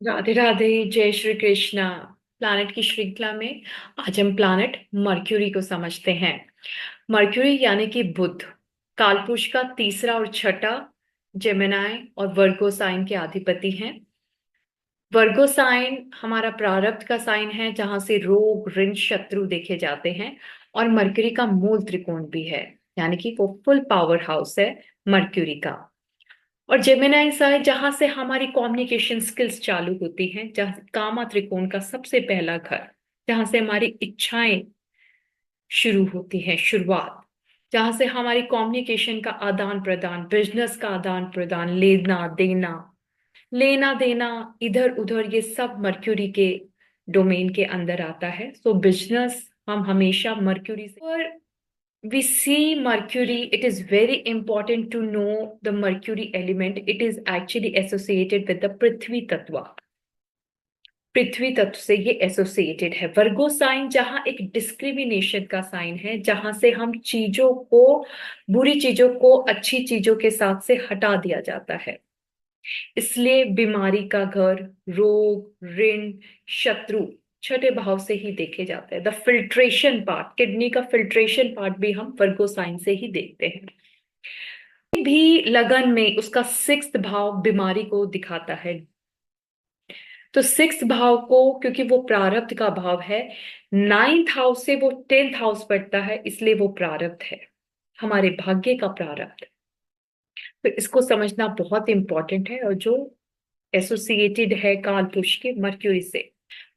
राधे राधे। जय श्री कृष्णा। प्लैनेट की श्रृंखला में आज हम प्लैनेट मर्क्यूरी को समझते हैं। मर्क्यूरी यानी कि बुध, कालपुरुष का तीसरा और छठा, जेमिनाई और वर्गो साइन के अधिपति हैं। वर्गो साइन हमारा प्रारब्ध का साइन है, जहां से रोग ऋण शत्रु देखे जाते हैं। और मर्क्यूरी का मूल त्रिकोण भी है, यानी कि वो फुल पावर हाउस है मर्क्यूरी का। और जेमिनाई सा है, जहां से हमारी कम्युनिकेशन स्किल्स चालू होती हैं, जहां कामा त्रिकोण का सबसे पहला घर, जहां से हमारी इच्छाएं शुरू होती हैं, शुरुआत, जहां से हमारी कम्युनिकेशन का आदान प्रदान, बिजनेस का आदान प्रदान, लेना देना, इधर उधर, ये सब मर्क्यूरी के डोमेन के अंदर आता है। सो बिजनेस हम हमेशा मर्क्यूरी से, और we see Mercury, it is very important to know the Mercury element. It is actually associated with the पृथ्वी तत्व। पृथ्वी तत्व से ये एसोसिएटेड है। वर्गो साइन जहां एक डिस्क्रिमिनेशन का साइन है, जहां से हम चीजों को, बुरी चीजों को अच्छी चीजों के साथ से हटा दिया जाता है। इसलिए बीमारी का घर, रोग ऋण शत्रु छठे भाव से ही देखे जाते हैं। द फिल्ट्रेशन पार्ट, किडनी का फिल्ट्रेशन पार्ट भी हम वर्गो साइन से ही देखते हैं। भी लगन में उसका सिक्स्थ भाव बीमारी को दिखाता है। तो सिक्स्थ भाव को, क्योंकि वो प्रारब्ध का भाव है, नाइन्थ हाउस से वो टेंथ हाउस पड़ता है, इसलिए वो प्रारब्ध है, हमारे भाग्य का प्रारब्ध। तो इसको समझना बहुत इंपॉर्टेंट है, और जो एसोसिएटेड है काल पुरुष के मर्क्यूरी से।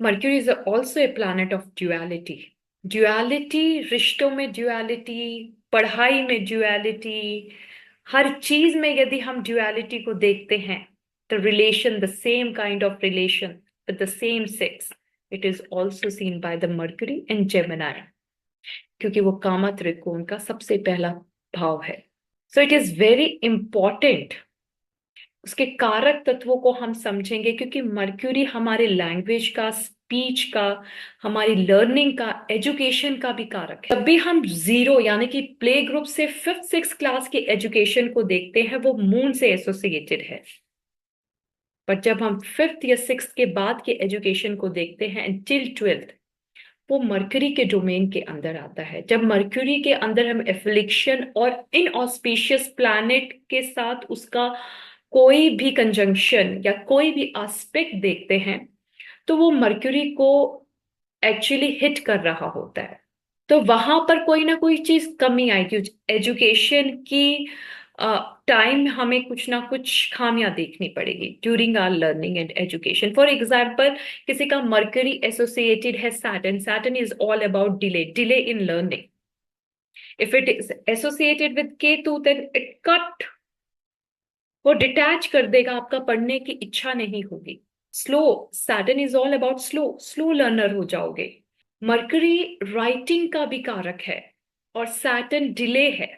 Mercury is also a planet of duality. Duality, रिश्तों में ड्युअलिटी, पढ़ाई में ड्युअलिटी, हर चीज में यदि हम ड्युअलिटी को देखते हैं, the relation, the same kind of relation with the same sex, it is also seen by the mercury in Gemini, क्योंकि वो कामा त्रिकोण का सबसे पहला भाव है। So it is very important उसके कारक तत्वों को हम समझेंगे, क्योंकि मर्क्यूरी हमारे लैंग्वेज का, स्पीच का, हमारी लर्निंग का, एजुकेशन का भी कारक है। जब भी हम जीरो यानी कि प्ले ग्रुप से फिफ्थ सिक्स क्लास के एजुकेशन को देखते हैं, वो मून से एसोसिएटेड है। पर जब हम फिफ्थ या सिक्स के बाद के एजुकेशन को देखते हैं टिल ट्वेल्थ, वो मर्क्यूरी के डोमेन के अंदर आता है। जब मर्क्यूरी के अंदर हम एफ्लिक्शन और इनऑस्पिशियस प्लैनेट के साथ उसका कोई भी कंजंक्शन या कोई भी एस्पेक्ट देखते हैं, तो वो मर्क्यूरी को एक्चुअली हिट कर रहा होता है। तो वहां पर कोई ना कोई चीज कमी आएगी एजुकेशन की। टाइम हमें कुछ ना कुछ खामियां देखनी पड़ेगी during our learning and education. For example, किसी का मर्करी एसोसिएटेड है Saturn, Saturn is all about delay, delay in learning. If it is associated with Ketu, then it cut, वो डिटैच कर देगा, आपका पढ़ने की इच्छा नहीं होगी। Slow, Saturn is all about slow, slow learner हो जाओगे। मर्करी राइटिंग का भी कारक है, और सैटर्न डिले है,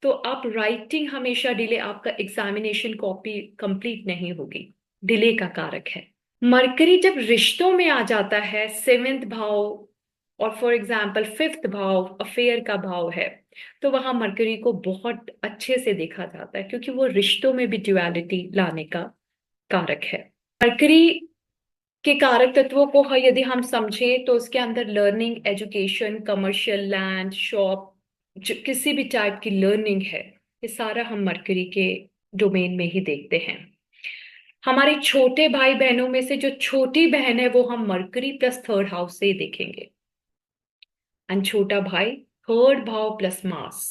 तो आप राइटिंग हमेशा डिले, आपका एग्जामिनेशन कॉपी कंप्लीट नहीं होगी, डिले का कारक है। मरकरी जब रिश्तों में आ जाता है, सेवेंथ भाव, और फॉर एग्जाम्पल फिफ्थ भाव अफेयर का भाव है, तो वहां मरकरी को बहुत अच्छे से देखा जाता है, क्योंकि वो रिश्तों में भी ड्युअलिटी लाने का कारक है। मरकरी के कारक तत्वों को यदि हम समझें, तो उसके अंदर learning, education, commercial, land, shop, किसी भी टाइप की लर्निंग है, ये सारा हम मरकरी के डोमेन में ही देखते हैं। हमारे छोटे भाई बहनों में से जो छोटी बहन है, वो हम मरकरी प्लस थर्ड हाउस से ही देखेंगे। एंड छोटा भाई थर्ड भाव प्लस मास।